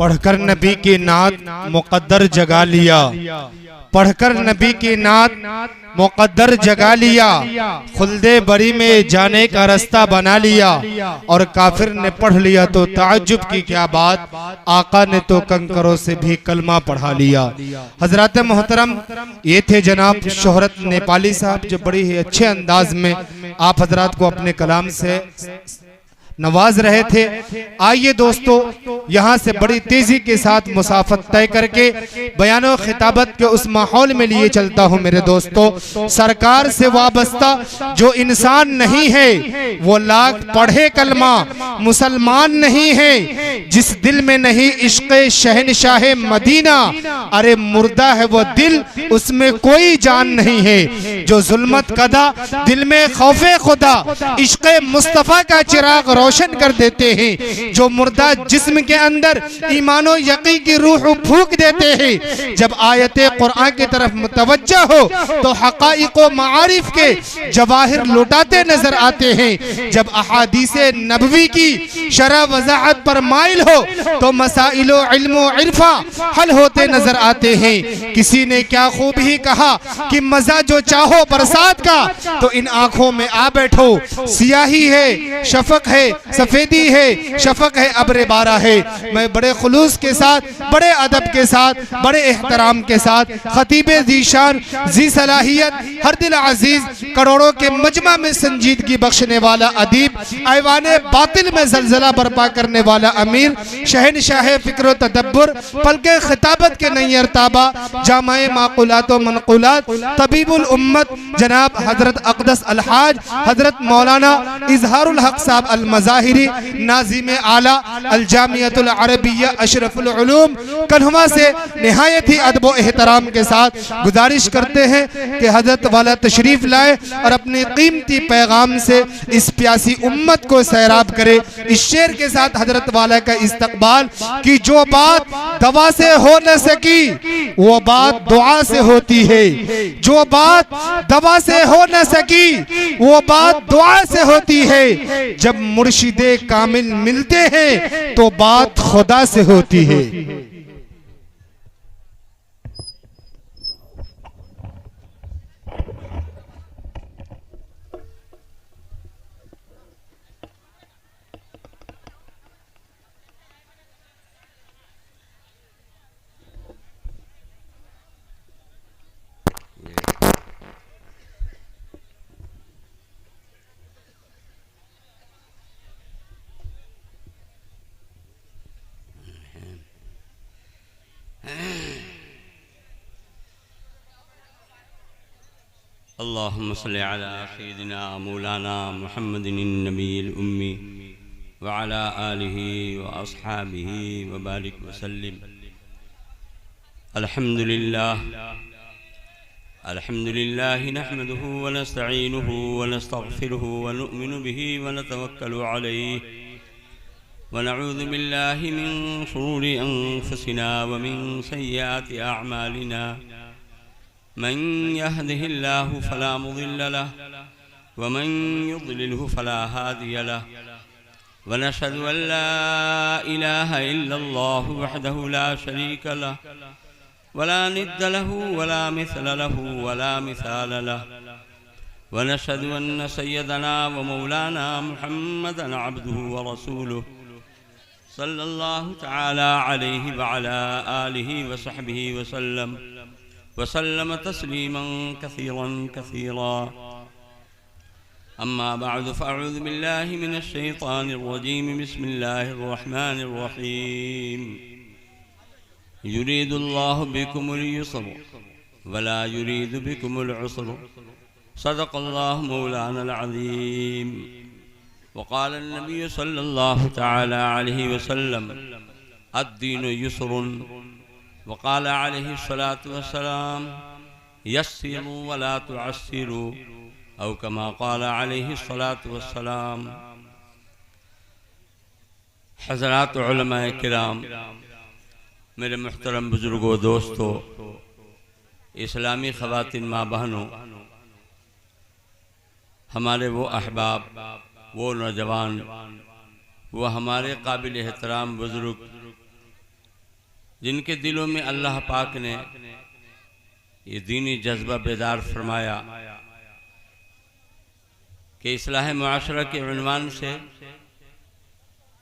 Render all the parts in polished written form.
पढ़कर नबी की नात मुकद्दर जगा लिया, पढ़कर नबी की नात मुकद्दर जगा लिया, खुल्दे बरी में जाने का रास्ता बना लिया। और काफिर ने पढ़ लिया तो ताज्जुब की क्या बात, आका ने तो कंकरों से भी कलमा पढ़ा लिया। हजरत मोहतरम, ये थे जनाब शोहरत नेपाली साहब, जो बड़ी ही अच्छे अंदाज में आप हजरात को अपने कलाम से नवाज रहे थे। आइए दोस्तों, यहाँ से बड़ी तेजी के साथ मुसाफत तय करके बयानो खिताबत के उस माहौल में लिए चलता हूँ। मेरे दोस्तों, सरकार से वाबस्ता जो इंसान नहीं है वो लाख पढ़े कलमा मुसलमान नहीं है। जिस दिल में नहीं इश्क़ शहनशाह मदीना, अरे मुर्दा है वो दिल, उसमें कोई जान नहीं है। जो जुल्मत कदा दिल में खौफे खुदा, इश्क़ मुस्तफ़ा का चिराग रोशन कर देते हैं। जो मुर्दा जिस्म के अंदर ईमानो यकी की रूह फूंक देते हैं। जब आयते कुरान की तरफ मुतवज्जा हो तो हक़ाइक़ व मारिफ के जवाहिर लुटाते नजर आते हैं। जब अहादीसे नबवी की शरह वज़ाहत पर माइल हो तो मसाइलो इल्म व इरफा हल होते नजर आते हैं। किसी ने क्या खूब ही कहा कि मजा जो चाहो बरसात का, तो इन आंखों में आ बैठो। सियाही है, शफक है, सफेदी है, शफक है, अब्र बारा है। मैं बड़े खुलूस के साथ, बड़े अदब के साथ, बड़े एहतराम के साथ खतीबे ज़ीशान, जी सलाहियत, हर दिल अजीज, करोड़ों के मजमा में संजीदगी बख्शने वाला अदीब, ऐवाने बातिल में जलजला बर्पा करने वाला अमीर, शहनशाह फिक्र तदब्बुर, पलके खिताबत के नैयर ताबा, जामाए माकुलात व मनकुलात, तबीबुल उम्मत जनाब हजरत अक़दस अलहाज हजरत मौलाना इजहारुल हक साहब अल मज़ाहिरी, नाज़िम आला अल जामियतुल अरबिया अशरफुल उलूम कन्हवा से निहायत ही अदब व एहतराम के साथ गुजारिश करते हैं कि हजरत वाला तशरीफ लाए और अपने कीमती पैगाम से इस प्यासी उम्मत को सैराब करे। इस शेर के साथ हजरत वाला का इस्तकबाल कि जो बात दवा से हो न सकी वो बात दुआ से होती है। जो बात दवा से हो न सकी वो बात दुआ से होती है। जब मुर्शिदे कामिल मिलते हैं तो बात खुदा से होती है। अल्लाहुम्मा सल्लि अला सय्यिदिना मौलाना मुहम्मदिन नबील उम्मी व अला आलिहि व अस्हाबिहि व बारिक व सल्लिम। अल्हम्दुलिल्लाह नहमदुहु व नस्तईनुहु व नस्तगफिरुहु व नु'मिनु बिहि व नतवक्कलु अलैहि व नऊज़ु बिल्लाहि मिन शुरूरि अनफुसिना व मिन सय्यिआति अअमालिना। मन यहदिहिल्लाहु फला मुदिल्ल लहु व मन युद्लिलहु फला हादिय लहु व नशहदु अन ला इलाहा इल्लल्लाहु वहदहु ला शरीक लहु व ला निद्द लहु व ला मिस्ल लहु व ला मिसाल लहु व नशहदु अन्न सय्यदना व मौलाना मुहम्मदन अब्दुहु व रसूलुहु सल्लल्लाहु तआला अलैहि व अला आलिहि व सहबिहि व सल्लम वसल्लम तस्लीमन कसीरन कसीरा। अम्मा बअद फ़अऊज़ु बिल्लाहि मिनश शैतानिर रजीम। बिस्मिल्लाहिर रहमानिर रहीम। युरीदुल्लाहु बिकुमुल युस्र वला युरीदु बिकुमुल उस्र। सदक़ल्लाहु मौलानल अज़ीम। वक़ाल नबी सल्लल्लाहु तआला अलैहि वसल्लम अद्दीनु युस्रुन। वक़ाल अलैहि सलातु वस्सलाम यस्सिरू वला तुअस्सिरू औ कमा क़ाल अलैहि सलातु वस्सलाम। हज़रात उलमाए किराम, मेरे मुहतरम बुजुर्गों, दोस्तों, इस्लामी ख़वातीन माँ बहनों, हमारे वो अहबाब, वो नौजवान, वो हमारे काबिल एहतराम बुजुर्ग जिनके दिलों में अल्लाह पाक ने ये दीनी जज्बा बेदार फरमाया कि इस्लाह मुआशरा के उन्वान से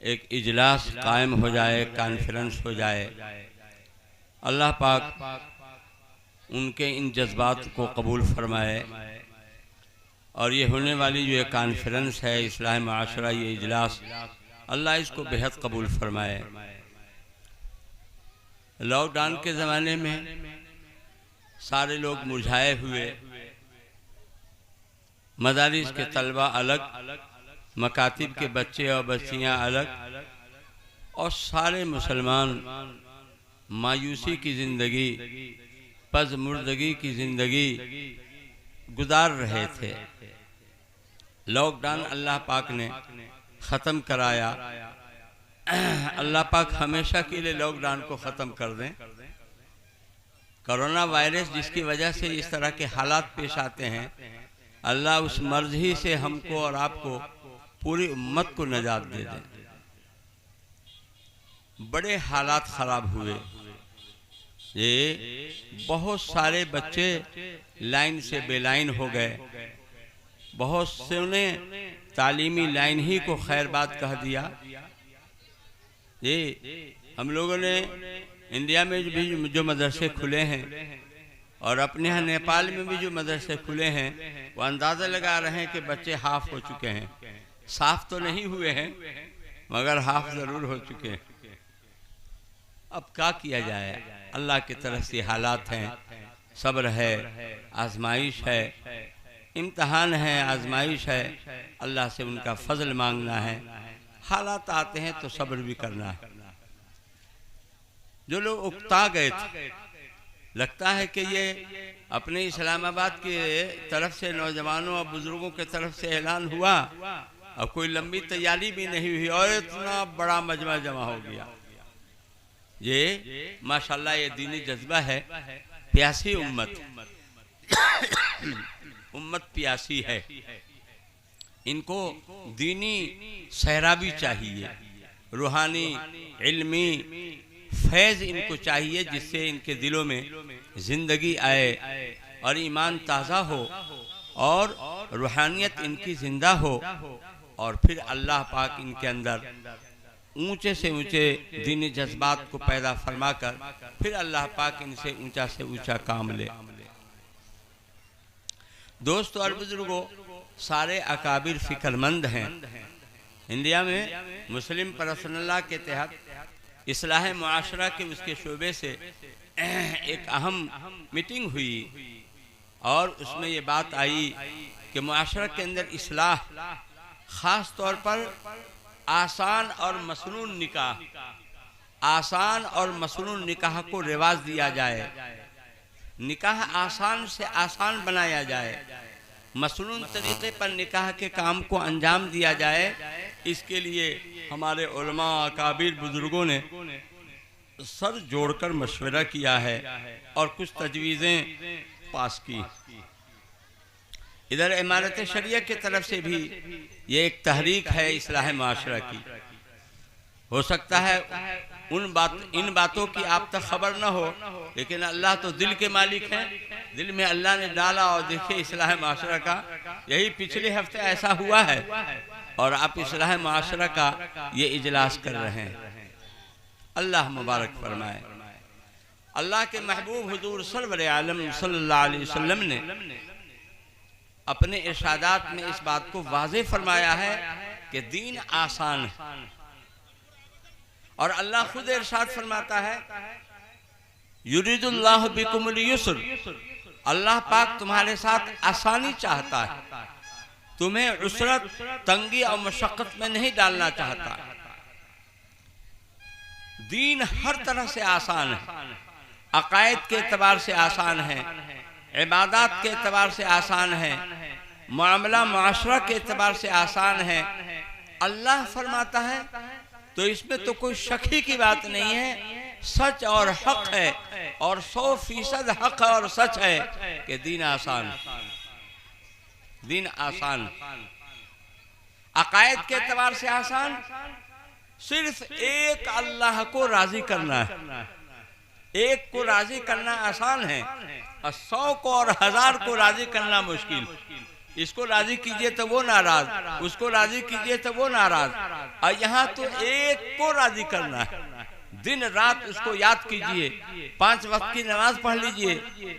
एक इजलास कायम हो जाए, कॉन्फ्रेंस हो जाए। अल्लाह पाक उनके इन जज्बात को कबूल फरमाए और ये होने वाली जो ये कॉन्फ्रेंस है, इस्लाह मुआशरा, ये इजलास, अल्लाह इसको बेहद कबूल फरमाए। लॉकडाउन के ज़माने में सारे लोग मुरझाए हुए, मदारिस के तलबा अलग, मकातिब के बच्चे और बच्चियां अलग, और सारे मुसलमान मायूसी की ज़िंदगी, पज़मुर्दगी की ज़िंदगी गुजार रहे थे। लॉकडाउन अल्लाह पाक ने ख़त्म कराया। अल्लाह पाक हमेशा के लिए लॉकडाउन को ख़त्म कर दें। कोरोना वायरस जिसकी वजह से इस तरह के हालात पेश आते हैं, अल्लाह उस मर्ज ही से हमको और आपको, पूरी उम्मत को नजात दे दे। बड़े हालात ख़राब हुए। ये बहुत सारे बच्चे लाइन से बेलाइन हो गए, बहुत से ने तालीमी लाइन ही को खैरबाद कह दिया। ये हम लोगों ने इंडिया में भी जो मदरसे खुले हैं और अपने यहाँ नेपाल में भी जो मदरसे खुले हैं, वो अंदाज़ा लगा रहे हैं कि बच्चे हाफ हो चुके हैं। साफ तो नहीं हुए हैं मगर हाफ ज़रूर हो चुके हैं। अब क्या किया जाए, अल्लाह की तरफ से हालात हैं। सब्र है, आजमाइश है, इम्तहान है, आजमाइश है। अल्लाह से उनका फजल मांगना है। हालात आते हैं तो सब्र भी करना है। जो लोग उकता गए थे, लगता है कि ये अपने इस्लामाबाद की तरफ से नौजवानों और बुजुर्गों की तरफ से ऐलान हुआ और कोई लंबी तैयारी भी नहीं हुई और इतना बड़ा मजमा जमा हो गया। ये माशाल्लाह ये दीनी जज्बा है। प्यासी उम्मत उम्मत प्यासी है। इनको दीनी सहराबी चाहिए, रूहानी इल्मी फैज़ इनको चाहिए, जिससे इनके दिलों में ज़िंदगी आए और ईमान ताज़ा हो और रूहानियत इनकी ज़िंदा हो। और फिर अल्लाह पाक इनके अंदर ऊंचे से ऊंचे दीनी जज्बात को पैदा फरमा कर फिर अल्लाह पाक इनसे ऊंचा से ऊंचा काम ले। दोस्तों और बुजुर्गों, सारे अकाबिर फिक्रमंद हैं। इंडिया में मुस्लिम पर्सनल्लाह के तहत इस्लाह मुआशरा के उसके शोबे से एक अहम मीटिंग हुई और उसमें ये बात आई कि मुआशरा के अंदर इस्लाह, ख़ास तौर पर आसान और मसनून निकाह, आसान और मसनून निकाह को रिवाज दिया जाए। निकाह आसान से आसान बनाया जाए, मसनून तरीक़े पर निकाह के काम को अंजाम दिया जाए। इसके लिए हमारे उलमा अकाबिर बुजुर्गों ने सर जोड़कर मशवरा किया है और कुछ तजवीज़ें पास की। इधर इमारत शरिया की तरफ से भी ये एक तहरीक है इस्लाह माशरा की। हो सकता है इन बातों की आप तक खबर न हो, लेकिन अल्लाह तो दिल के मालिक हैं। दिल में अल्लाह ने डाला और देखिए इस्लाह माशरा का यही पिछले हफ्ते ऐसा हुआ है और आप इस्लाह माशरा का ये इजलास कर रहे हैं। अल्लाह मुबारक फरमाए। अल्लाह के महबूब हुजूर सरवर आलम सल्लल्लाहु अलैहि वसल्लम ने अपने इरशादात में इस बात को वाज़ेह फरमाया है कि दीन आसान है। और अल्लाह खुद इरशाद फरमाता है, युरिदुल्लाहु बिकुमुल युस्र, अल्लाह पाक तुम्हारे साथ आसानी चाहता है, तुम्हें उसरत, तंगी और मशक्क़त में नहीं डालना चाहता। दीन हर तरह से आसान है, अकायद के एतबार से आसान है, इबादत के एतबार से आसान है, मामला माशरा के एतबार से आसान है। अल्लाह फरमाता है तो इसमें तो कोई शक ही की बात नहीं है, सच और हक है और 100% हक और सच है कि दीन आसान, दीन आसान, अकायद के एतबार से आसान। सिर्फ एक अल्लाह को राजी करना है, एक को राजी करना आसान है और 100 को और 1000 को राजी करना मुश्किल। इसको राजी कीजिए तो वो नाराज, उसको राजी कीजिए तो वो नाराज, और यहाँ तो एक को राजी करना है। दिन रात उसको याद कीजिए, 5 वक्त की नमाज पढ़ लीजिए,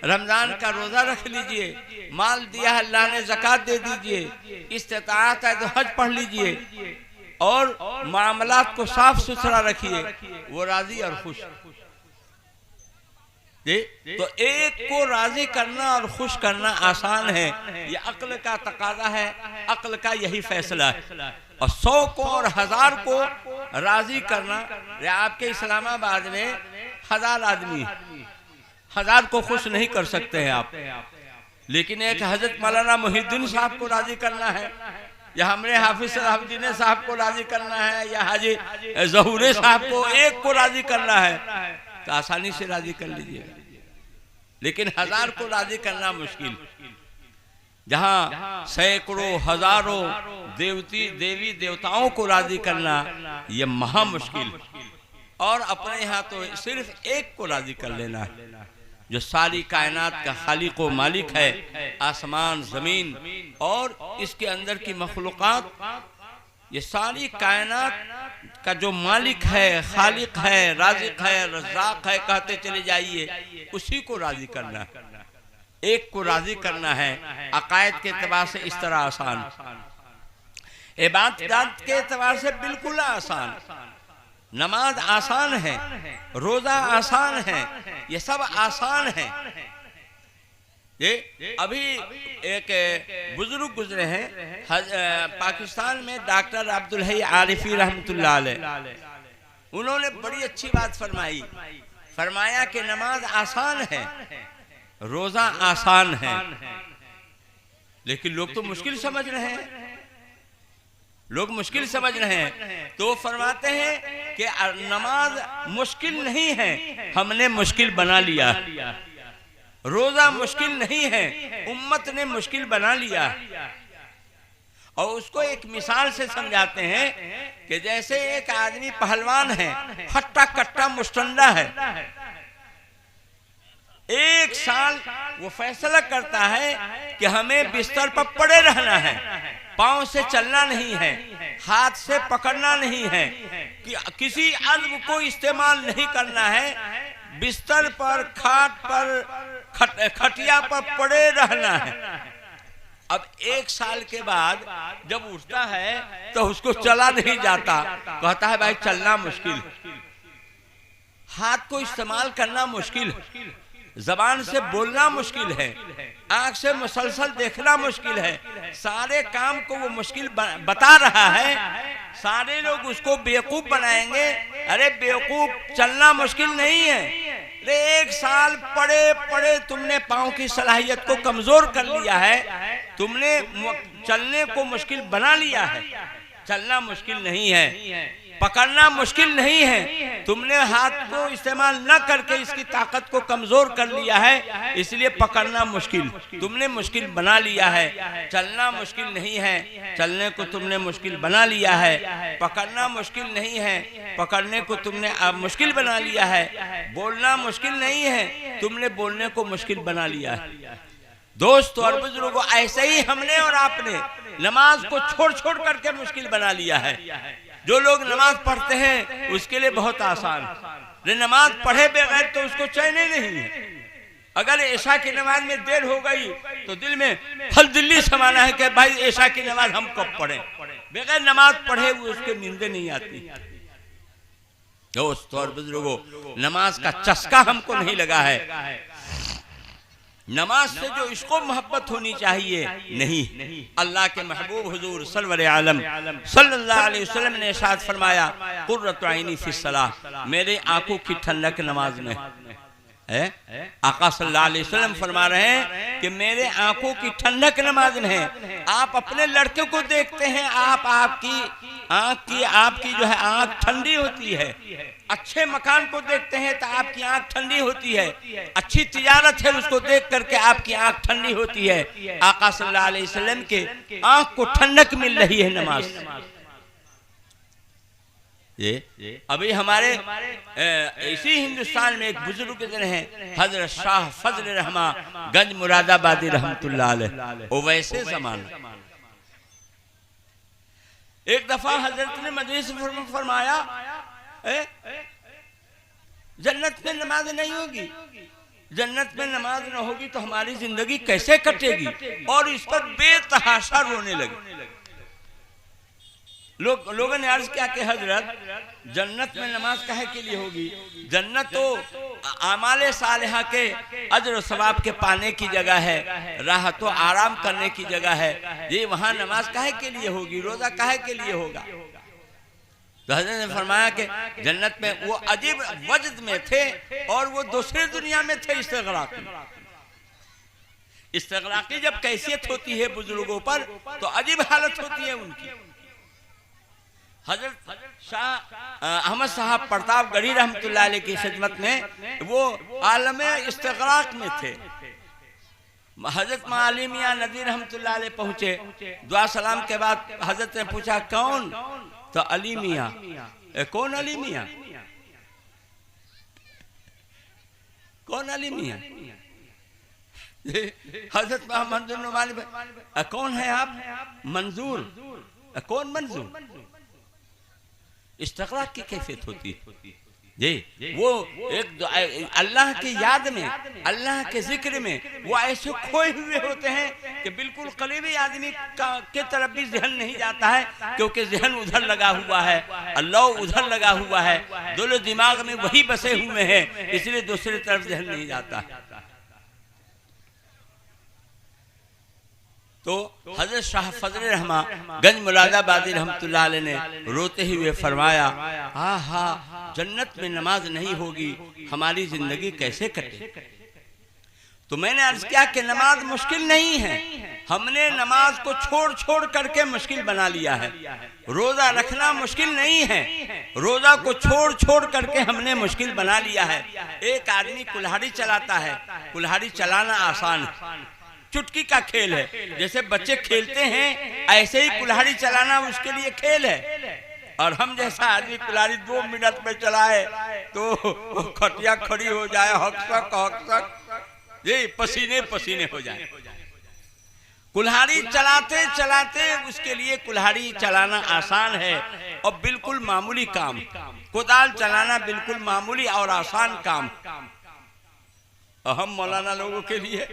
रमजान का रोजा रख लीजिए, माल दिया है अल्लाह ने ज़कात दे दीजिए, इस्तिताअत है तो हज पढ़ लीजिए और मामलात को साफ सुथरा रखिए, वो राजी और खुश। तो एक को राजी करना और खुश करना आसान है, ये अक्ल का तकाजा है, अक्ल का यही फैसला है। और 100 को और 1000 को राजी करना, आपके इस्लामाबाद में 1000 आदमी, 1000 को खुश नहीं कर सकते हैं आप, लेकिन एक हजरत मौलाना मुहिद्दीन साहब को राजी करना है, या हमरे हाफिज सलाहुद्दीन साहब को राजी करना है, या हाजी ज़हूरे साहब को एक को राजी करना है, तो आसानी से राजी कर लीजिएगा। लेकिन 1000 को राजी करना मुश्किल, जहां सैकड़ों हजारों देवी देवताओं को राजी करना यह महा मुश्किल। और अपने यहाँ तो सिर्फ एक को राजी कर लेना है, जो सारी कायनात का खालिक व मालिक है, आसमान जमीन और इसके अंदर की मखलूकात, ये सारी कायनात का जो मालिक है, खालिक है, राज़िक है, रज़्ज़ाक़ है, कहते चले जाइए, उसी को राजी करना है। एक को राजी करना है। अकायद के एतबार से इस तरह आसान, इबादत के एतबार से बिल्कुल आसान। नमाज आसान है, रोजा आसान है, ये सब आसान है। ये अभी एक बुजुर्ग गुजरे हैं पाकिस्तान में, डॉक्टर अब्दुल हई आरिफी रहमतुल्लाह अलैह, उन्होंने बड़ी अच्छी बात फरमाई। फरमाया कि नमाज आसान है, रोजा आसान है, लेकिन लोग तो मुश्किल समझ रहे हैं, लोग मुश्किल समझ रहे हैं। तो फरमाते हैं कि नमाज मुश्किल नहीं है, हमने मुश्किल बना लिया। रोजा मुश्किल नहीं है, उम्मत ने मुश्किल बना लिया। और उसको एक मिसाल से समझाते हैं कि जैसे एक आदमी पहलवान है, हट्टा कट्टा मुस्टंडा है, एक साल वो फैसला करता है कि हमें बिस्तर पर पड़े रहना है, पांव से चलना नहीं है, हाथ से पकड़ना नहीं है, कि किसी अज़्म को इस्तेमाल नहीं करना है, बिस्तर पर, खाट पर, खटिया पर पड़े रहना है। अब 1 साल के बाद जब उठता है तो उसको चला नहीं जाता, कहता है भाई चलना मुश्किल, हाथ को इस्तेमाल करना मुश्किल, जबान से बोलना मुश्किल है, आंख से मुसलसल देखना मुश्किल है, सारे काम को वो मुश्किल बता रहा है। सारे लोग उसको बेवकूफ बनाएंगे। अरे बेवकूफ, चलना मुश्किल नहीं है। अरे 1 साल पड़े पड़े तुमने पाँव की सलाहियत को कमजोर कर लिया है, तुमने चलने को मुश्किल बना लिया है। चलना मुश्किल नहीं है, पकड़ना मुश्किल नहीं है, तुमने हाथ को इस्तेमाल न करके इसकी ताकत को कमजोर कर लिया है, इसलिए पकड़ना मुश्किल तुमने मुश्किल बना लिया है। चलना मुश्किल नहीं है, चलने को तुमने मुश्किल बना लिया है। पकड़ना मुश्किल नहीं है, पकड़ने को तुमने अब मुश्किल बना लिया है। बोलना मुश्किल नहीं है, तुमने बोलने को मुश्किल बना लिया है। दोस्तों और बुजुर्गों, ऐसे ही हमने और आपने नमाज को छोड़ छोड़ करके मुश्किल बना लिया है। जो लोग नमाज पढ़ते हैं उसके लिए बहुत आसान, नमाज पढ़े बगैर तो उसको चैन ही नहीं है। अगर ऐशा की नमाज में देर हो गई तो दिल में हल दिल्ली समाना है कि भाई ऐशा की नमाज हम कब पढ़े, बगैर नमाज पढ़े हुए उसके नींदें नहीं आती। दोस्तों और बुजुर्गों, नमाज का चस्का हमको नहीं लगा है। नमाज से जो इश्क़ मोहब्बत होनी चाहिए नहीं। अल्लाह के महबूब हुजूर सल्लल्लाहु अलैहि वसल्लम ने इरशाद फरमाया, कुर्रतु ऐनी फिस्सलाह, मेरे आंखों की ठंडक नमाज में है। आका सल्लल्लाहु अलैहि वसल्लम फरमा रहे हैं कि मेरे आंखों की ठंडक नमाज में है। आप अपने लड़के को देखते हैं, आपकी जो है आंख ठंडी होती है। अच्छे मकान को देखते हैं तो आपकी आंख ठंडी होती है। अच्छी तिजारत है, उसको देख करके आपकी आंख ठंडी होती है। आका सल्लल्लाहु अलैहि वसल्लम के आंख को ठंडक मिल रही है नमाज। ये अभी हमारे इसी हिंदुस्तान में एक बुजुर्ग हैं हजरत शाह फजल रहमा गंज मुरादाबादी रहमतुल्लाह अलैह, वो वैसे जमाना। एक दफा हजरत ने मजलिस में फरमाया जन्नत में नमाज नहीं होगी, जन्नत में नमाज न होगी तो हमारी जिंदगी कैसे कटेगी, और इस पर बेतहाशा रोने लगे। लोगों ने अर्ज किया कि हजरत जन्नत में नमाज काहे के लिए होगी, जन्नत तो आमाले सालिहा के अजर सवाब के पाने की जगह है, राहत तो आराम करने की जगह है, ये वहां नमाज काहे के लिए होगी, रोजा काहे के लिए होगा। तो हजरत ने फरमाया कि जन्नत में वो अजीब वजद में थे और वो दूसरी दुनिया में थे इस्तिग़राक़ में। इस्तिग़राक़ी जब कैफियत होती है बुजुर्गों पर तो अजीब हालत होती है उनकी। हजरत शाह अहमद साहब प्रतापगढ़ी रहमतुल्लाह अलैह की खिदमत में वो आलमे इस्तिग़राक़ में थे। हजरत अली मियां नदी रहमतुल्लाह अलैह पहुंचे, दुआ सलाम के बाद हजरत ने पूछा कौन, तो अली मियां। कौन अली मियां, कौन अली मियां? हजरत मंजूर नुमानी कौन है आप? मंजूर। कौन मंजूर? इस्तिग़राक़ की कैफियत होती है जी, वो एक अल्लाह की याद में, अल्लाह के जिक्र में वो ऐसे खोए हुए होते हैं कि बिल्कुल करीबी आदमी के तरफ भी ज़हन नहीं जाता है, क्योंकि ज़हन उधर लगा हुआ है, अल्लाह उधर लगा हुआ है, दोनों दिमाग में वही बसे हुए हैं, इसलिए दूसरी तरफ ज़हन नहीं जाता है। तो हजरत शाह फजल रहमा गंज मुरादाबादी रहमतुल्लाह अलैह ने रोते हुए फरमाया हा जन्नत में नमाज नहीं होगी, हमारी जिंदगी कैसे कटे। तो मैंने अर्ज किया कि नमाज मुश्किल नहीं है, हमने नमाज को छोड़ छोड़ करके मुश्किल बना लिया है। रोजा रखना मुश्किल नहीं है, रोजा को छोड़ छोड़ करके हमने मुश्किल बना लिया है। एक आदमी कुल्हाड़ी चलाता है, कुल्हाड़ी चलाना आसान है, चुटकी का खेल है, जैसे बच्चे खेलते हैं ऐसे ही कुल्हाड़ी चलाना उसके लिए खेल है। और हम जैसा आदमी कुल्हाड़ी 2 मिनट में चलाए तो खटिया खड़ी हो जाए, हकसक ये पसीने पसीने हो जाए। कुल्हाड़ी चलाते चलाते उसके लिए कुल्हाड़ी चलाना आसान है और बिल्कुल मामूली काम, कुदाल चलाना बिल्कुल मामूली और आसान काम। हम मौलाना लोगों के लिए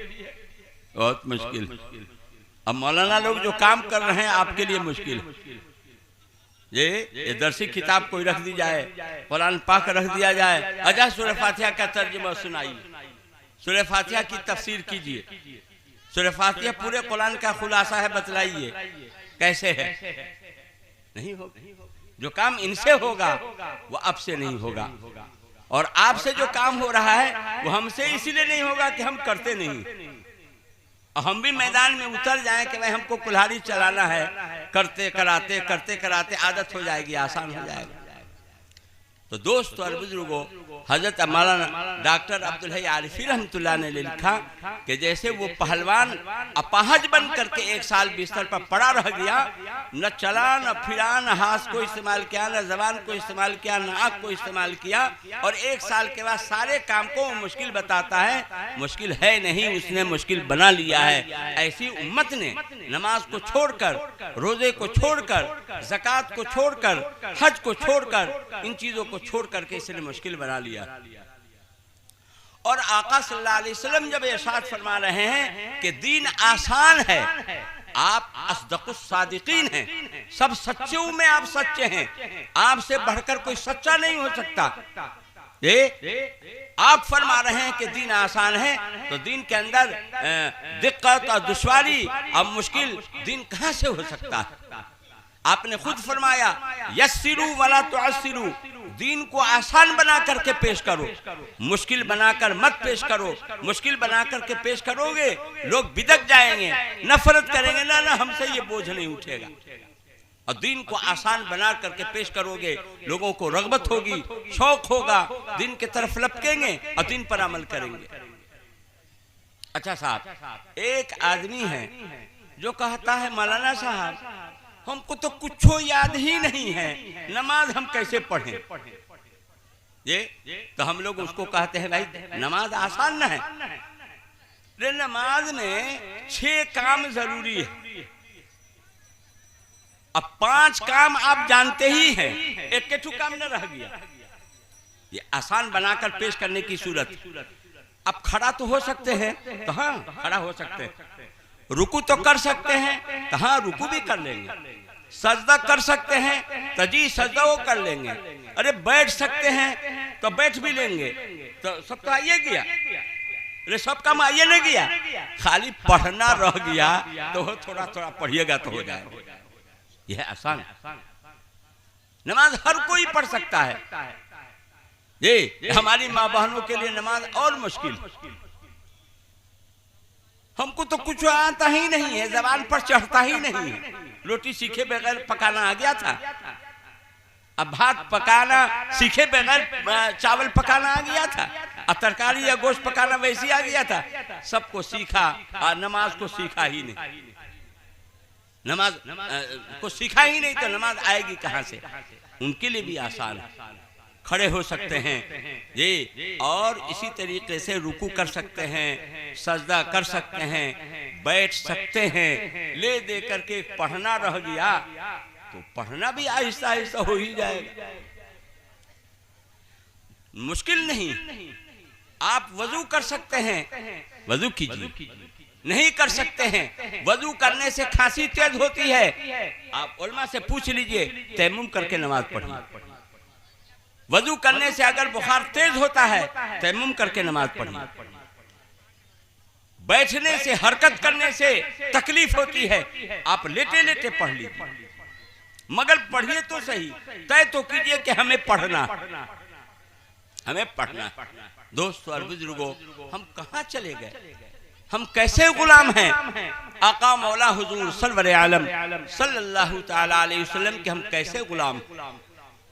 बहुत मुश्किल। अब मौलाना लोग जो काम कर रहे हैं आपके लिए मुश्किल। ये दरसी किताब कोई रख दी जाए, कुरान पाक रख दिया जाए, अजा सूरह फातिहा का तर्जुमा सुनाइए, सूरह फातिहा की तफसीर कीजिए, सूरह फातिहा पूरे कुरान का खुलासा है, बतलाइए कैसे है। नहीं होगा। जो काम इनसे होगा वो आपसे नहीं होगा, और आपसे जो काम हो रहा है वो हमसे इसीलिए नहीं होगा कि हम करते नहीं। हम भी मैदान में उतर जाएं कि भाई हमको कुल्हाड़ी चलाना है, करते कराते आदत हो जाएगी, आसान हो जाएगा। तो दोस्तों और बुजुर्गों, हजरत मौलाना डॉक्टर अब्दुल हई आरिफी रहमतुल्लाह ने लिखा कि जैसे वो पहलवान अपाहज बन करके 1 साल बिस्तर पर पड़ा रह गया, न चला न फिरा, न हाथ को इस्तेमाल किया, न जबान को इस्तेमाल किया, न आँख को इस्तेमाल किया, और 1 साल के बाद सारे काम को मुश्किल बताता है। मुश्किल है नहीं, उसने मुश्किल बना लिया है। ऐसी उम्मत ने नमाज को छोड़कर, रोजे को छोड़कर, ज़कात को छोड़कर, हज को छोड़कर, इन चीजों को छोड़ करके इसने मुश्किल बना लिया। और आका सल्लल्लाहु अलैहि वसल्लम जब इरशाद फरमा रहे हैं कि दीन आसान है, आप अस्दकुस सादिकीन हैं, सब सच्चों में आप सच्चे हैं, आपसे बढ़कर कोई सच्चा नहीं हो सकता। आप फरमा रहे हैं कि दीन आसान है, तो दीन के अंदर दिक्कत और दुश्वारी और मुश्किल दीन कहां से हो सकता है। आपने खुद फरमाया यस्सिरू वला तुअस्सिरू, दीन को आसान बना करके पेश करो, मुश्किल बनाकर मत पेश करो। मुश्किल बना करके पेश करोगे लोग बिदक जाएंगे, नफरत करेंगे, ना हमसे ये बोझ नहीं उठेगा। और दीन को आसान बना करके पेश करोगे, लोगों को रगबत होगी, शौक होगा, दीन के तरफ लपकेंगे और दीन पर अमल करेंगे। अच्छा साहब, एक आदमी है जो कहता है मौलाना साहब हमको तो कुछ याद ही नहीं है, नमाज हम कैसे पढ़ें? ये तो हम लोग उसको कहते हैं भाई नमाज आसान न है। रे नमाज में 6 काम जरूरी है। अब 5 काम आप जानते ही हैं, एक काम न रह गया। ये आसान बनाकर पेश करने की सूरत। अब खड़ा तो हो सकते हैं, तो हाँ खड़ा हो सकते हैं। रुकू तो कर सकते हैं, तो हाँ रुकू भी कर लेंगे। सजदा कर सकते हैं तो जी सजदा वो कर लेंगे। अरे बैठ सकते हैं तो बैठ भी लेंगे। तो सब तो आइए गया, अरे सब काम आइए नहीं गया, खाली पढ़ना रह गया। तो थोड़ा थोड़ा पढ़िएगा तो हो जाएगा। यह आसान। नमाज हर कोई पढ़ सकता है। ये हमारी माँ बहनों के लिए नमाज और मुश्किल। हमको तो कुछ आता ही नहीं है, जबान पर चढ़ता ही नहीं है। रोटी सीखे बगैर पकाना आ गया था, अब भात पकाना सीखे बगैर चावल पकाना आ गया था, और तरकारी या गोश्त पकाना वैसे आ गया था। सबको सीखा और नमाज को सीखा ही नहीं। नमाज को सीखा ही नहीं तो नमाज आएगी कहाँ से? उनके लिए भी आसान है। खड़े हो सकते हैं ये, और इसी तरीके से रुकू कर सकते हैं, सजदा कर सकते हैं, बैठ सकते हैं। ले दे करके पढ़ना रह गया तो पढ़ना भी आहिस्ता आहिस्ता हो ही जाएगा। मुश्किल नहीं। आप वजू कर सकते हैं, वजू कीजिए। नहीं कर सकते हैं, वजू करने से खांसी तेज होती है, आप उलमा से पूछ लीजिए, तयम्मुम करके नमाज पढ़िए। वजू करने से अगर बुखार तेज होता है, तयम्मुम करके नमाज पढ़िए। बैठने से, हरकत करने से तकलीफ होती है, आप लेटे लेटे पढ़ लीजिए, मगर पढ़िए तो सही। तय तो कीजिए कि हमें पढ़ना, हमें पढ़ना। दोस्तों और बुजुर्गों, हम कहाँ चले गए? हम कैसे गुलाम हैं आका मौला हुजूर सरवर आलम सल्लल्लाहु ताला अलैहि वसल्लम के? हम कैसे गुलाम?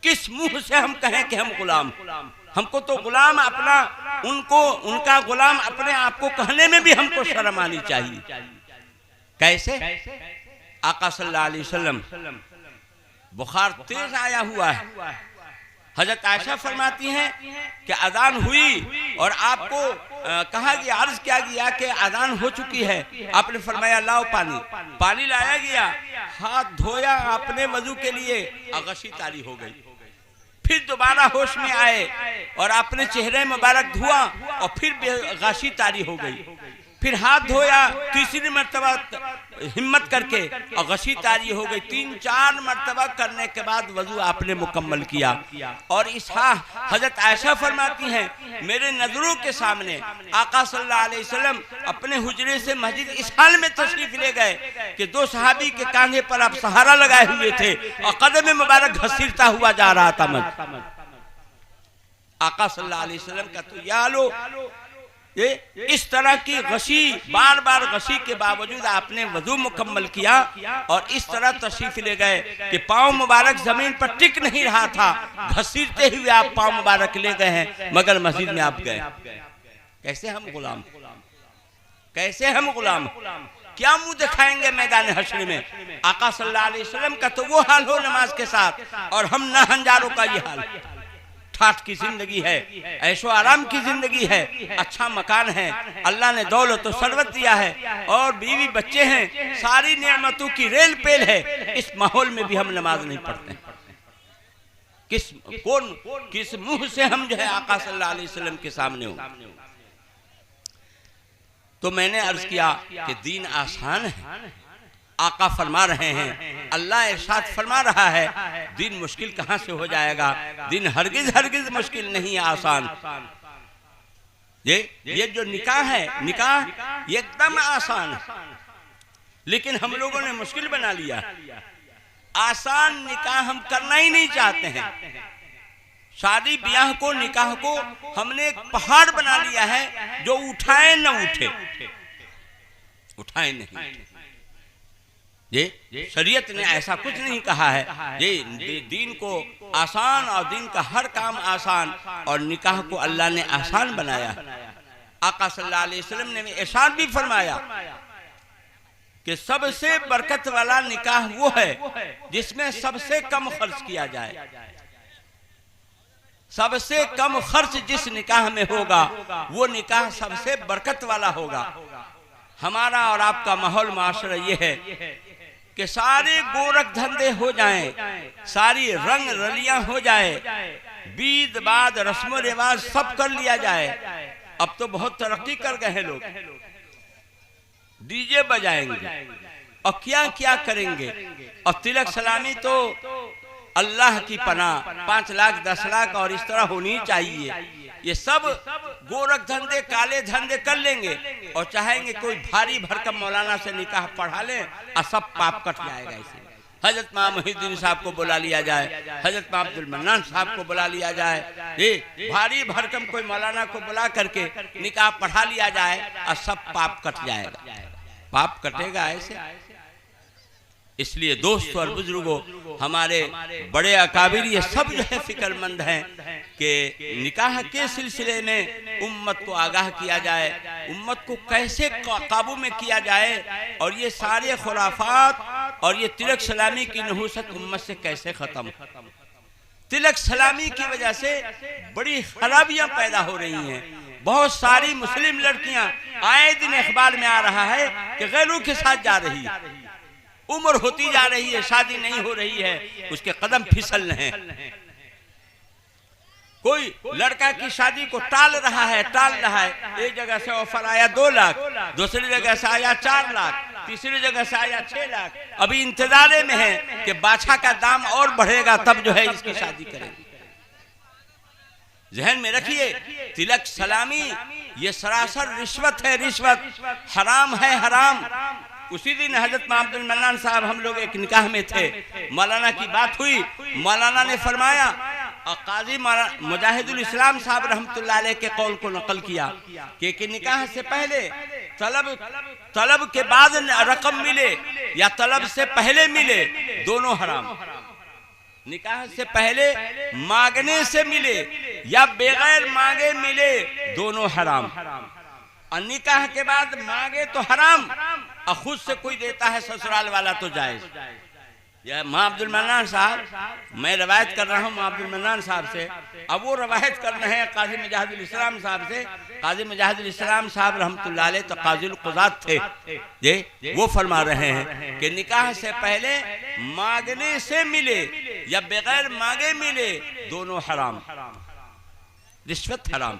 किस मुंह से हम कहें कि हम गुलाम? हमको तो गुलाम अपना, उनको, उनका गुलाम अपने आप को कहने में भी हमको शर्म आनी चाहिए। कैसे? आका सल्लल्लाहु अलैहि वसल्लम बुखार तेज आया हुआ है। हजरत आयशा फरमाती हैं कि अजान हुई और आपको कहा गया, अर्ज किया गया कि अजान हो चुकी है। आपने फरमाया लाओ पानी। पानी लाया गया, हाथ धोया आपने वजू के लिए, अगशी तारी हो गई। फिर दोबारा होश में आए और आपने चेहरे मुबारक धोआ और फिर गाशी तारी हो गई। फिर हाथ धोया, तीसरी मर्तबा हिम्मत करके और गशी तारी हो गई। 3-4 मर्तबा करने के बाद वजू आपने मुकम्मल किया। और इस हजरत आयशा फरमाती हैं, मेरे नजरों के सामने आका सल्लल्लाहु अलैहि वसल्लम अपने हुजरे से मस्जिद इस हाल में तशरीफ ले गए कि 2 सहाबी के कांधे पर आप सहारा लगाए हुए थे और कदम मुबारक घसीटता हुआ जा रहा था। आका सल्लल्लाहु अलैहि वसल्लम का तो या लो, ये इस तरह की गशी, बार बार गशी के बावजूद आपने वजू मुकम्मल किया और इस तरह तशरीफ ले गए कि पांव मुबारक जमीन पर टिक नहीं रहा था, घसीटते हुए आप पांव मुबारक ले गए हैं, मगर मस्जिद में आप गए। कैसे हम गुलाम? कैसे हम गुलाम? क्या मुंह दिखाएंगे मैदान हश्र में? आका सल्लल्लाहु अलैहि वसल्लम का तो वो हाल हो नमाज के साथ, और हम नाहंजारों का ये हाल। ठाठ की जिंदगी है, ऐशो आराम की जिंदगी है, अच्छा मकान है, अल्लाह ने दौलत तो सरवत दिया है और बीवी बच्चे हैं, सारी नेमतों की रेल पेल है। इस माहौल में भी हम नमाज नहीं पढ़ते। किस मुंह से हम जो है आका सल्लल्लाहु अलैहि वसल्लम के सामने हो? तो मैंने अर्ज किया कि दीन आसान है। आका फरमा रहे हैं, अल्लाह इरशाद फरमा रहा है, दिन मुश्किल कहां से हो जाएगा? दिन हरगिज हरगिज मुश्किल नहीं है, आसान। ये जो निकाह है, निकाह एकदम आसान है, लेकिन हम लोगों ने मुश्किल बना लिया। आसान निकाह हम करना ही नहीं चाहते हैं। शादी ब्याह को, निकाह को हमने एक पहाड़ बना लिया है, जो उठाए न उठे, उठाए नहीं। ये शरीयत ने ऐसा कुछ नहीं कहा है। ये दीन को आसान, और दीन का हर काम आसान, और निकाह को अल्लाह ने आसान बनाया। आका सल्लल्लाहु अलैहि वसल्लम ने इरशाद भी फरमाया कि सबसे बरकत वाला निकाह वो है जिसमें सबसे कम खर्च किया जाए। सबसे कम खर्च जिस निकाह में होगा वो निकाह सबसे बरकत वाला होगा। हमारा और आपका माहौल माशरा ये है कि सारे गोरख धंधे हो जाएं, सारी रंग रलियां हो जाए, बीद बाद रस्म रिवाज सब कर लिया जाए। अब तो बहुत तरक्की कर गए हैं लोग, डीजे बजाएंगे और क्या क्या करेंगे। और तिलक सलामी तो अल्लाह की पनाह 5 लाख 10 लाख और इस तरह होनी चाहिए। ये सब गोरख धंधे काले धंधे कर लेंगे और चाहेंगे कोई भारी भरकम मौलाना से निकाह पढ़ा ले और सब पाप कट जाएगा। इसे हजरत मां मोहिउद्दीन साहब को बुला लिया जाए, हजरत मां अब्दुल मन्नान साहब को बुला लिया जाए, ये भारी भरकम कोई मौलाना को बुला करके निकाह पढ़ा लिया जाए और सब पाप कट जाएगा। पाप कटेगा ऐसे। इसलिए दोस्तों और बुजुर्गों, हमारे बड़े अकाबिर ये सब जो है फिक्रमंद हैं कि निकाह के सिलसिले में उम्मत को आगाह किया जाए, उम्मत को कैसे काबू में किया जाए और ये सारे खुराफात और ये तिलक सलामी की नहूसत उम्मत से कैसे खत्म। तिलक सलामी की वजह से बड़ी खराबियां पैदा हो रही हैं। बहुत सारी मुस्लिम लड़कियां आए दिन अखबार में आ रहा है कि गैरों के साथ जा रही है, उम्र होती जा रही है, शादी नहीं हो रही है, उसके कदम फिसल रहे हैं। कोई लड़का की शादी को टाल रहा है। एक जगह से ऑफर आया 2 लाख, दूसरी जगह से आया 4 लाख, तीसरी जगह से आया 6 लाख। अभी इंतजारे में है कि बाछा का दाम और बढ़ेगा तब जो है इसकी शादी करेंगे। जहन में रखिए, तिलक सलामी ये सरासर रिश्वत है, रिश्वत हराम है, हराम। उसी दिन हजरत मां अब्दुल मन्नान साहब, हम लोग एक निकाह में थे, मौलाना की बात हुई। मौलाना ने फरमाया और काजी मुजाहिदुल इस्लाम साहब रहमतुल्लाह अलैह के कौल को नकल किया कि निकाह से पहले तलब के बाद रकम मिले या तलब से पहले मिले, दोनों हराम। निकाह से पहले मांगने से मिले या बगैर मांगे मिले, दोनों हराम। और निकाह के बाद मांगे तो हराम और खुद से कोई देता है ससुराल वाला तो जायज। या मां अब्दुल मन्नान साहब, मैं रवायत कर रहा हूँ मां अब्दुल मन्नान साहब से, अब वो रवायत कर रहे हैं काजी मुजाहिदुल इस्लाम साहब से। काजी मुजाहिदुल इस्लाम साहब रहमतुल्लाह अलैह तो काज़िल क़ुज़ात थे, ये वो फरमा रहे हैं कि निकाह से पहले मांगने से मिले या बगैर मांगे मिले, दोनों हराम। रिश्वत हराम।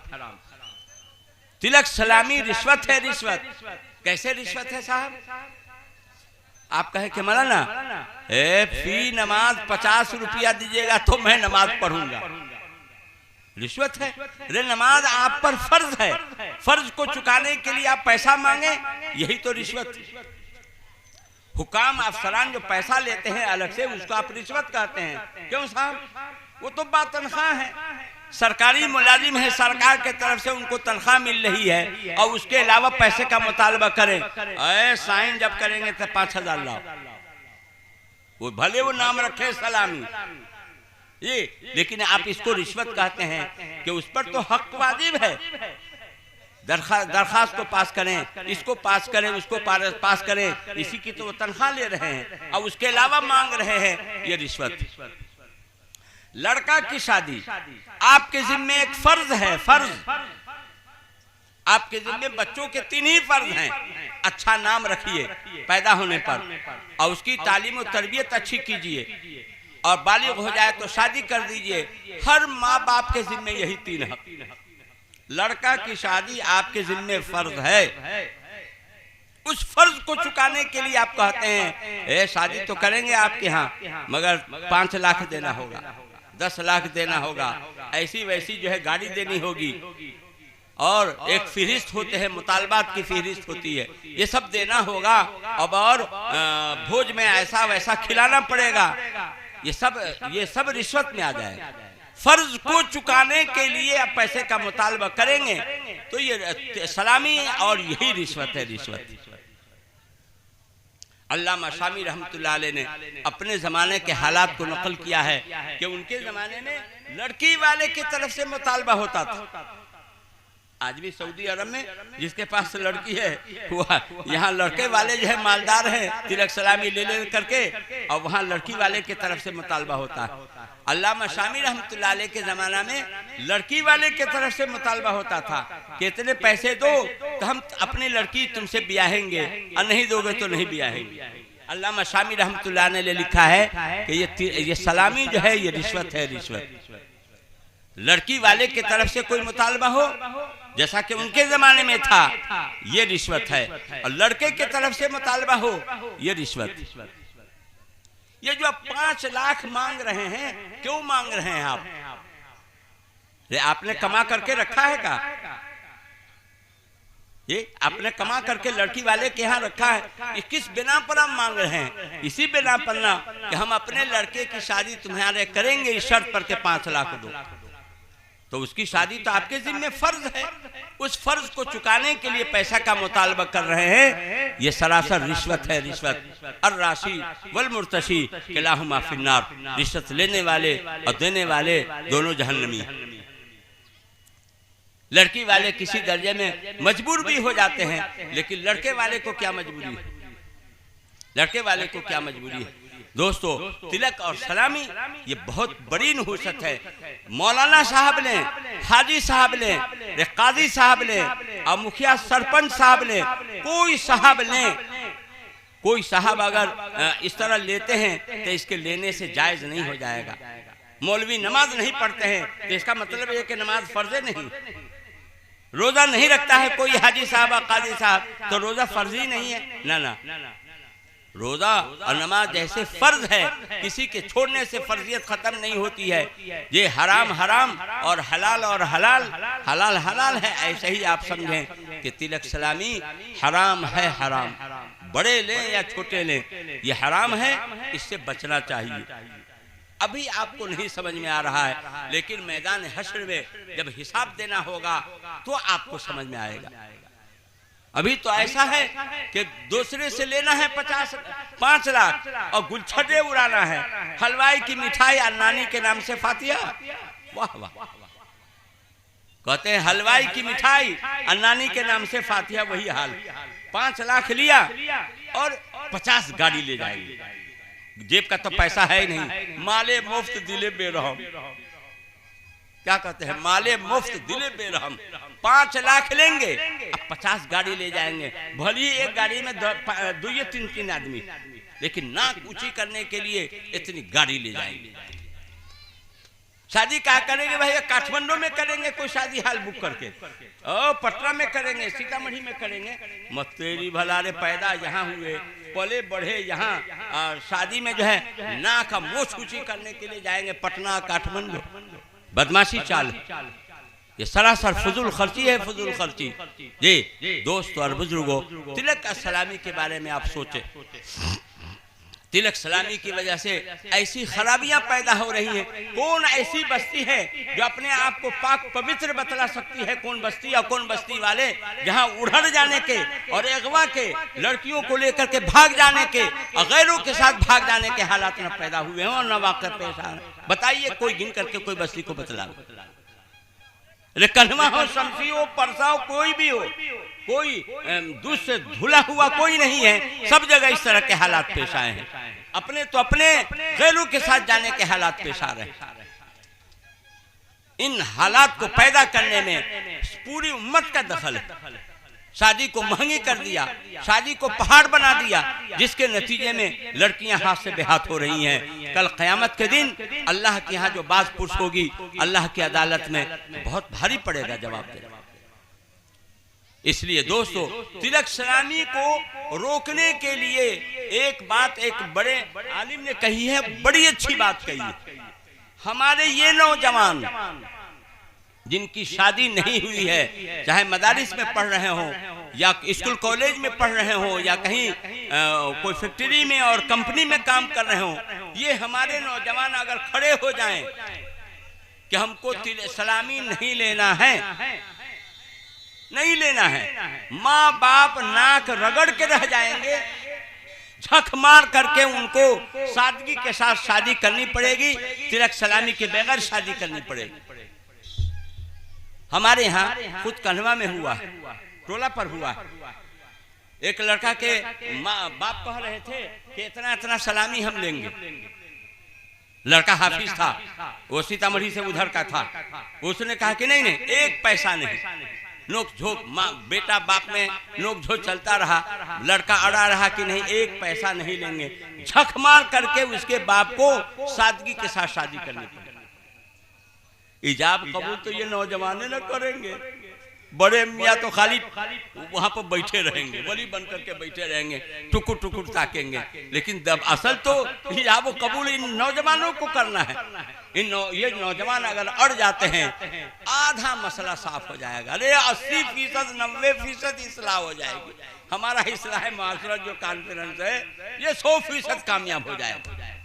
तिलक सलामी रिश्वत है, रिश्वत। कैसे रिश्वत है साहब? आप कहे कि मौलाना फी नमाज 50 रुपया दीजिएगा तो मैं नमाज पढ़ूंगा, रिश्वत है। रे नमाज आप पर फर्ज है, फर्ज को चुकाने के लिए आप पैसा मांगे, यही तो रिश्वत। हुकाम अफसरान जो पैसा लेते हैं अलग से, उसको आप रिश्वत कहते हैं। क्यों साहब? वो तो बात तनख्वाह है, सरकारी मुलाजिम है, सरकार के तरफ से उनको तनख्वाह मिल रही है और उसके अलावा पैसे का मुतालबा करें। साइन जब करेंगे तो 5000 लाओ, वो भले वो नाम रखे सलामी, ये लेकिन आप इसको रिश्वत कहते हैं कि उस पर तो हक वाजिब है। दरखास्त को पास करें, इसको पास करें, उसको पास करें, इसी की तो वो तनख्वाह ले रहे हैं और उसके अलावा मांग रहे हैं, ये रिश्वत। लड़का की शादी आपके जिम्मे एक फर्ज है, फर्ज। आपके जिम्मे बच्चों के 3 ही फर्ज हैं। अच्छा नाम रखिए पैदा होने पर और उसकी तालीम और तरबियत अच्छी कीजिए और बालिग हो जाए तो शादी कर दीजिए। हर माँ बाप के जिम्मे यही 3 हक। लड़का की शादी आपके जिम्मे फर्ज है। उस फर्ज को चुकाने के लिए आप कहते हैं शादी तो करेंगे आपके यहाँ, मगर 5 लाख देना होगा, 10 लाख देना होगा, ऐसी वैसी जो है गाड़ी देनी होगी और एक फहरिस्त होते हैं, मुतालबात की फहरिस्त होती है, ये सब देना होगा। अब और भोज में ऐसा वैसा खिलाना पड़ेगा। ये सब रिश्वत में आ जाएगा। फर्ज को चुकाने के लिए आप पैसे का मुतालबा करेंगे तो ये सलामी और यही रिश्वत है, रिश्वत। अल्लामा शामी रहमतुल्लाह अलैह ने अपने ज़माने के हालात को नकल किया है कि उनके ज़माने में लड़की वाले की तरफ से मुतालबा होता था आज भी सऊदी अरब में जिसके पास लड़की है वो यहाँ लड़के वाले जो है मालदार हैं, तिलक सलामी ले ले करके, और वहाँ लड़की वाले की तरफ से मुतालबा होता है। अल्लामा शामी रहमतुल्लाह अलैह के जमाना में लड़की वाले की तरफ से मुतालबा होता था कि इतने पैसे दो तो हम अपनी लड़की तुमसे ब्याहेंगे, और नहीं दोगे तो नहीं ब्याहेंगे। अल्लामा शामी रहमतुल्लाह ने लिखा है कि ये सलामी जो है ये रिश्वत है, रिश्वत। लड़की वाले की तरफ से कोई मुतालबा हो जैसा कि उनके जमाने में था, ये रिश्वत है, और लड़के की तरफ से मुतालबा हो ये रिश्वत। ये जो आप 5 लाख मांग रहे हैं, क्यों मांग रहे हैं आप? आपने कमा करके रखा है का? ये आपने कमा करके लड़की वाले के यहाँ रखा है, किस बिना पर हम मांग रहे हैं? इसी बिना पर ना कि हम अपने लड़के की शादी तुम्हारे करेंगे इस शर्त पर के 5 लाख दो, तो उसकी शादी तो आपके जिम्मे फर्ज है, उस फर्ज को चुकाने के लिए पैसा का मुतालबा कर रहे हैं, ये सरासर रिश्वत है, रिश्वत। और राशि वल मुर्तशी किलाहुमा फिन्नार, रिश्वत लेने वाले और देने वाले दोनों जहन्नमी। लड़की वाले किसी दर्जे में मजबूर भी हो जाते हैं, लेकिन लड़के वाले को क्या मजबूरी है? लड़के वाले को क्या मजबूरी है? दोस्तों, तिलक और सलामी ये बहुत बड़ी नहुसत है। मौलाना साहब ने, हाजी साहब ने, काजी साहब ने, और मुखिया सरपंच साहब ने, कोई साहब अगर इस तरह लेते हैं तो इसके लेने से जायज नहीं हो जाएगा। मौलवी नमाज नहीं पढ़ते हैं तो इसका मतलब है कि नमाज फर्ज नहीं। रोजा नहीं रखता है कोई हाजी साहब, काजी साहब, तो रोजा फर्ज ही नहीं है। ना, रोजा और नमाज जैसे फर्ज है, किसी के छोड़ने से फर्जियत खत्म नहीं होती है। ये हराम हराम और हलाल हलाल है, ऐसे ही आप समझें कि तिलक सलामी हराम है, हराम, बड़े लें या छोटे लें, ये हराम है, इससे बचना चाहिए। अभी आपको नहीं समझ में आ रहा है, लेकिन मैदान हश्र में जब हिसाब देना होगा तो आपको समझ में आएगा। अभी तो ऐसा है कि दूसरे से लेना है 5 लाख और गुलछटे उड़ाना है, हलवाई की मिठाई अन्नानी के नाम से फातिया। वाह वाह, कहते हैं हलवाई की मिठाई अन्नानी के नाम से फातिया, वही हाल। 5 लाख लिया और 50 गाड़ी ले जाएगी। जेब का तो पैसा है ही नहीं। माले मुफ्त दिले बेरहम, क्या कहते हैं? माले मुफ्त दिले बेरहम। 5 लाख लेंगे, अब 50 गाड़ी ले जाएंगे। भली एक गाड़ी में 2 या 3 आदमी, लेकिन नाक ऊंची करने के लिए इतनी गाड़ी ले जाएंगे। शादी कहाँ करेंगे भाई? काठमांडू में करेंगे कोई शादी हाल बुक करके, पटना में करेंगे, सीतामढ़ी में करेंगे। मत तेरी भला रे, पैदा यहाँ हुए, पले बढ़े यहाँ, और शादी में जो है नाक का मोछ ऊंची करने के लिए जाएंगे पटना, काठमांडू। बदमाशी चाल, ये सरासर फजूल खर्ची है, फजूल खर्ची। जी दोस्तों और बुजुर्गों, तिलक का सलामी के बारे में आप सोचे। तिलक सलामी की वजह से ऐसी खराबियां पैदा हो रही हैं। कौन ऐसी बस्ती है जो अपने आप को पाक पवित्र बतला सकती है? कौन बस्ती और कौन बस्ती वाले जहां उड़न जाने के और अगवा के, लड़कियों को लेकर के भाग जाने के और गैरों के साथ भाग जाने के हालात न पैदा हुए हैं और न वाक़या पेश आ रहे हैं? बताइए, कोई गिन करके कोई बस्ती को बतलाओ। कन्हवा हो, शमसी हो, परसा हो, कोई भी हो, कोई दूध से धुला हुआ कोई नहीं है। सब जगह इस तरह के हालात पेश आए हैं। अपने तो अपने, गैरों के साथ जाने के हालात पेश आ रहे हैं। इन हालात को पैदा करने में पूरी उम्मत का दखल है। शादी को महंगी कर दिया, शादी को पहाड़ बना दिया, जिसके नतीजे में लड़कियां हाथ से बेहाथ हो रही हैं। कल क़यामत के दिन अल्लाह के यहाँ जो बात पुरुष होगी, अल्लाह की अदालत में बहुत भारी पड़ेगा जवाब देना। इसलिए दोस्तों, तिलक सलामी को रोकने के लिए एक बात एक बड़े आलिम ने कही है, बड़ी अच्छी बात कही है। हमारे ये नौजवान जिनकी शादी नहीं हुई है, चाहे मदारिस में पढ़ रहे हों या स्कूल कॉलेज में पढ़ रहे हों या कहीं कोई फैक्ट्री में और कंपनी में काम कर रहे हों, ये हमारे नौजवान अगर खड़े हो जाएं कि हमको सलामी नहीं लेना है, नहीं लेना है, माँ बाप नाक रगड़ के रह जाएंगे, झक मार करके उनको सादगी के साथ शादी करनी पड़ेगी, तिलक सलामी के बगैर शादी करनी पड़ेगी। हमारे यहाँ खुद कन्हवा में हुआ, टोला पर हुआ। एक लड़का के बाप कह रहे थे कि इतना इतना सलामी हम लेंगे। लड़का हाफिज था, वो सीतामढ़ी से उधर का था। उसने कहा कि नहीं नहीं, एक पैसा नहीं। नोक झोंक माँ बेटा बाप में नोक झोंक चलता रहा। लड़का अड़ा रहा कि नहीं, एक पैसा नहीं लेंगे। झक मार करके उसके बाप को सादगी के साथ शादी करनी पड़ी। इजाब कबूल तो ये नौजवान न करेंगे, बड़े मियाँ तो खाली वहां पर बैठे रहेंगे, वली बन करके बैठे रहेंगे, टुकुर टुकुर ताकेंगे। लेकिन जब असल तो इजाब कबूल इन नौजवानों को करना है। ये नौजवान अगर अड़ जाते हैं, आधा मसला साफ हो जाएगा। अरे 80% 90% इस्लाह हो जाएगी। हमारा इस्लाह माशरत जो कॉन्फ्रेंस है, ये 100% कामयाब हो जाएगा।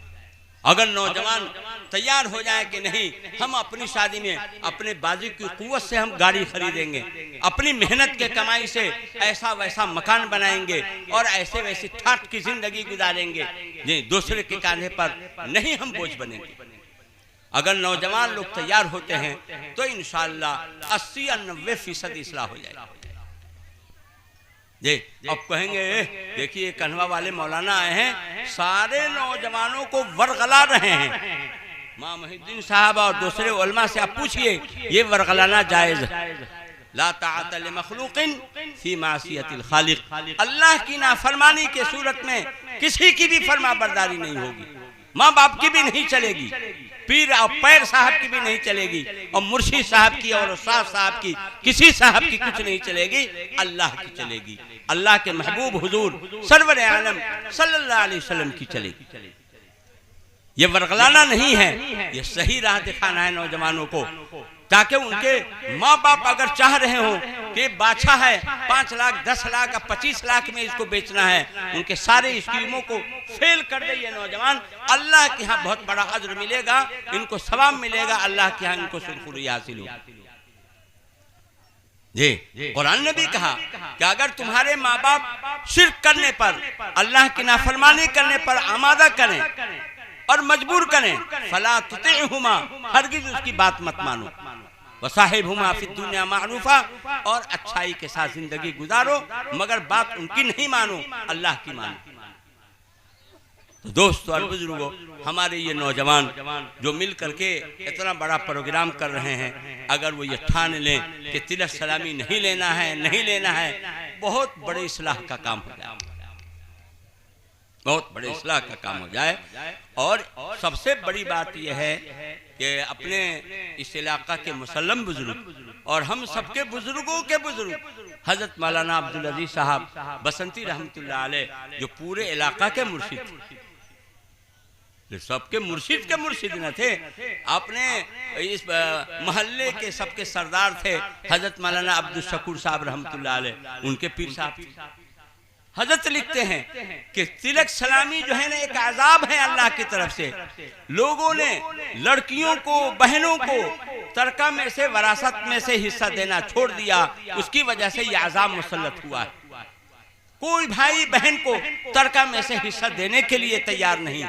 अगर नौजवान तैयार हो जाए कि नहीं, हम अपनी शादी में अपने बाजी की कुव्वत से हम गाड़ी खरीदेंगे, अपनी मेहनत के कमाई से ऐसा वैसा मकान बनाएंगे और ऐसे वैसे ठाठ की जिंदगी गुजारेंगे, ये दूसरे के कांधे पर नहीं हम बोझ बनेंगे। अगर नौजवान लोग तैयार होते हैं तो इंशाअल्लाह 80 या 90% इस्लाह हो जाएगा। जी अब कहेंगे देखिए कन्हवा वाले मौलाना आए हैं, सारे नौजवानों को वरगला रहे हैं। माँ मोहिद्दीन साहब और दूसरे उलमा से आप पूछिए, ये वरगलाना जायज है? ला ताअत लिमखलूकिन फी मासियतिल खालिक। अल्लाह की नाफरमानी के सूरत में किसी की भी फरमाबरदारी नहीं होगी। माँ बाप की भी नहीं चलेगी, पीर और पैर साहब की भी नहीं चलेगी, और मुर्शिद साहब की और उस्ताद साहब की, किसी साहब की कुछ नहीं चलेगी, अल्लाह की चलेगी। अल्लाह के महबूब हुजूर सरवर आलम सल्लल्लाहु अलैहि वसल्लम की चलेगी। ये वरगलाना नहीं है, ये सही राह दिखाना है नौजवानों को, ताकि उनके माँ बाप अगर चाह रहे हो कि बादशाह है 5 लाख 10 लाख 25 लाख में इसको बेचना है, उनके सारे स्कीमों को फेल कर दे ये नौजवान, अल्लाह के यहाँ बहुत बड़ा अज्र मिलेगा, इनको सवाब मिलेगा, अल्लाह के यहाँ इनको सुरखुरी हासिल हो। जी कुरान ने भी कहा कि अगर तुम्हारे माँ बाप शिर्क करने पर, अल्लाह की नाफरमानी करने पर आमादा करें और मजबूर करें, फला तुतिहुमा, हरगिज उसकी बात मत मानो, वसाहिबहुमा फिद दुनिया मारूफा, और अच्छाई के साथ जिंदगी गुजारो, मगर बात उनकी नहीं मानो, अल्लाह की मानो। तो दोस्तों और बुजुर्गों, हमारे ये नौजवान जो मिल करके इतना बड़ा प्रोग्राम कर रहे हैं, अगर वो ये ठान लें कि तिलक सलामी नहीं लेना है, नहीं लेना है, बहुत बड़े इस्लाह का काम हो जाए, बहुत बड़े इस्लाह का काम हो जाए। और सबसे बड़ी बात यह है कि अपने इस इलाका के मुसल्लम बुजुर्ग और हम सबके बुजुर्गों के बुजुर्ग हजरत मौलाना अब्दुल अजीज साहब बसंती रहमतुल्लाह अलैह, जो पूरे इलाका के मुर्शिद, सबके मुर्शिद के मुर्शिद न थे, अपने इस मोहल्ले के सबके सरदार थे हजरत मौलाना अब्दुल शकूर साहब रहमतुल्लाह अलैह, उनके पीर साहब। हजरत लिखते हैं कि तिलक सलामी जो है ना एक आजाब है अल्लाह की तरफ से। लोगों ने लड़कियों को, बहनों को तरका में से, वरासत में से हिस्सा देना छोड़ दिया, उसकी वजह से ये आजाब मुसल्लत हुआ है। कोई भाई बहन को तरका में से हिस्सा देने के लिए तैयार नहीं,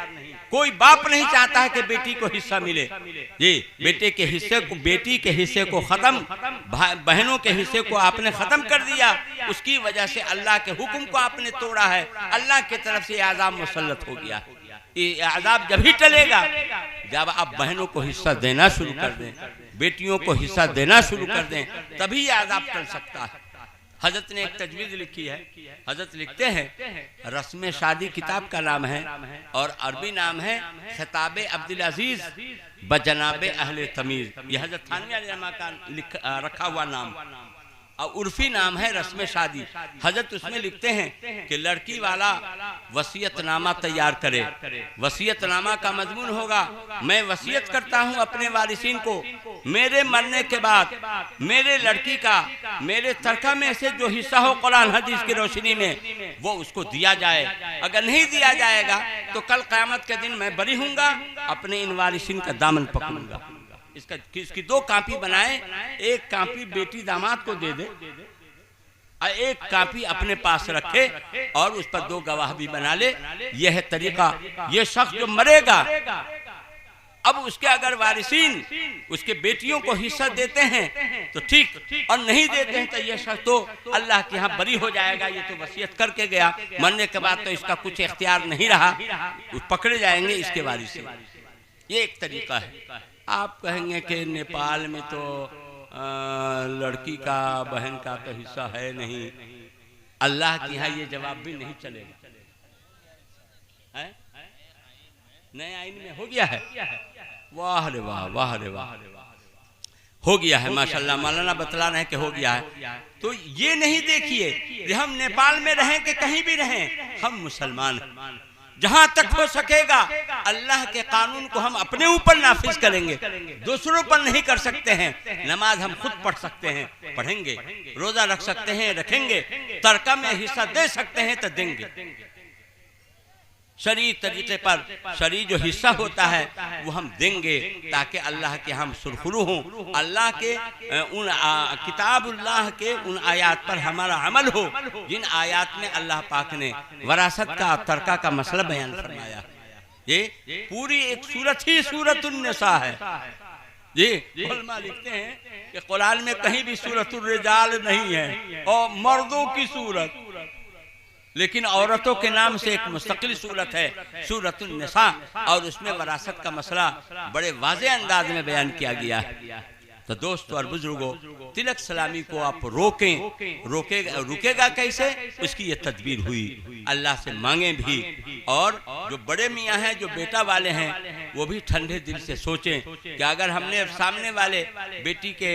कोई बाप नहीं चाहता है कि बेटी को हिस्सा मिले। जी बेटे के हिस्से को, बेटी के हिस्से को खत्म, बहनों के हिस्से को आपने खत्म कर दिया, उसकी वजह से अल्लाह के हुक्म को आपने तोड़ा है, अल्लाह की तरफ से आज़ाब मुसल्लत हो गया। ये आज़ाब जब ही टलेगा जब आप बहनों को हिस्सा देना शुरू कर दें, बेटियों को हिस्सा देना शुरू कर दें, तभी आज़ाब टल सकता है। हजरत ने एक तजवीज़ लिखी है, हजरत लिखते हैं, रस्म शादी किताब का नाम है और अरबी नाम है खिताब अब्दुल अजीज बजनाब अहले तमीज। यह हजरत थानवी अलैहिस्सलाम का रखा हुआ नाम और उर्फी नाम है रस्म शादी। हजरत उसमें लिखते हैं कि लड़की वाला वसीयतनामा तैयार करे। वसीयतनामा का मजमून होगा, मैं वसीयत करता हूं अपने वारिसीन को, मेरे मरने के बाद मेरे लड़की का मेरे तरका में से जो हिस्सा हो कुरान हदीस की रोशनी में वो उसको दिया जाए। अगर नहीं दिया जाएगा तो कल क़यामत के दिन मैं बरी हूँगा, अपने इन वारिसीन का दामन पकड़ूंगा। इसकी 2 कापी बनाए, एक कापी बेटी दामाद को दे दे और एक कापी अपने पास रखे और उस पर 2 गवाह भी बना ले। यह है तरीका। यह शख्स जो मरेगा अब उसके अगर वारिसीन उसके बेटियों को हिस्सा देते हैं तो ठीक, और नहीं देते हैं तो ये शख्स तो अल्लाह के यहाँ बरी हो जाएगा, ये तो वसीयत करके गया, मरने के बाद तो इसका कुछ इख्तियार नहीं रहा, पकड़े जाएंगे इसके वारिसीन। ये एक तरीका है। आप कहेंगे कि नेपाल में तो लड़की का बहन का तो हिस्सा है नहीं, अल्लाह के यहाँ ये जवाब भी नहीं चलेगा। नए आइन में हो गया है, वाह रे वाह, वाह रे वाह, हो गया है माशाल्लाह। मौलाना बतला रहे हैं कि हो गया है। तो ये नहीं देखिए कि हम नेपाल में रहें कि कहीं भी रहें, हम मुसलमान हैं। जहां तक हो सकेगा अल्लाह के कानून को हम अपने ऊपर नाफिज करेंगे, दूसरों पर नहीं कर सकते हैं। नमाज हम खुद पढ़ सकते हैं, पढ़ेंगे, रोजा रख सकते हैं, रखेंगे, तरका में हिस्सा दे सकते हैं तो देंगे। शरीय तरीके पर शरीय जो हिस्सा होता है वो हम देंगे ताकि अल्लाह के हम सुरखुरू हों, अल्लाह के उन किताबुल्लाह के उन आयात पर हमारा अमल हो जिन आयात में अल्लाह पाक ने वरासत का तरका का मसला बयान फरमाया। ये पूरी एक सूरत ही सूरतुन निसा है। जी उलमा लिखते हैं कि कुरान में कहीं भी सूरतुर रिजाल नहीं है और मर्दों की सूरत, लेकिन औरतों के नाम से एक मुस्तकिल सूरत है सूरतुन निसा, और उसमें वरासत का मसला बड़े वाज़े अंदाज में बयान किया गया है। तो दोस्तों और बुजुर्गों, तिलक सलामी को आप रुकेगा कैसे, उसकी ये तदबीर हुई। अल्लाह से मांगे भी, और जो बड़े मियाँ हैं जो बेटा वाले हैं वो भी ठंडे दिल से सोचें कि अगर हमने सामने वाले बेटी के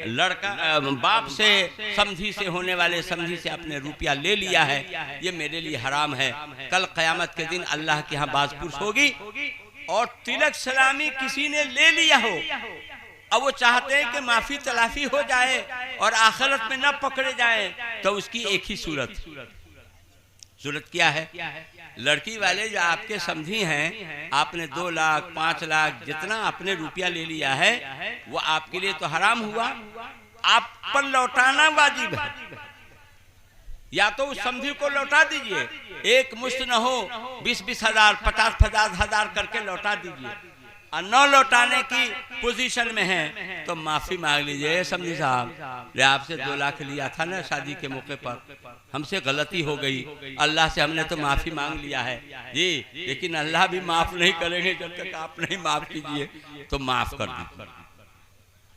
लड़का बाप से समझी से होने वाले समझी से अपने रुपया ले लिया है, ये मेरे लिए हराम है। कल क़यामत के दिन अल्लाह के यहाँ बाज़पुरस होगी और तिलक सलामी किसी ने ले लिया हो, अब वो चाहते हैं कि माफी तलाफी हो जाए और आखिरत में न पकड़े जाए, तो उसकी एक ही सूरत क्या है? लड़की वाले जो आपके समझी हैं, आपने 2 लाख 5 लाख जितना आपने रुपया ले लिया है वो आपके लिए तो हराम हुआ, आप पर लौटाना वाजिब है। या तो उस समझी को लौटा दीजिए, एक मुश्त न हो 20-20 हजार 50-50 हजार करके लौटा दीजिए, और न लौटाने की पोजीशन में है तो माफी मांग लीजिए। समझी साहब, आपसे 2 लाख लिया था ना शादी के मौके पर, हमसे गलती हो गई, अल्लाह से हमने तो माफी मांग लिया है जी, लेकिन अल्लाह भी माफ नहीं करेंगे जब तक आप नहीं माफ कीजिए, तो माफ कर दीजिए।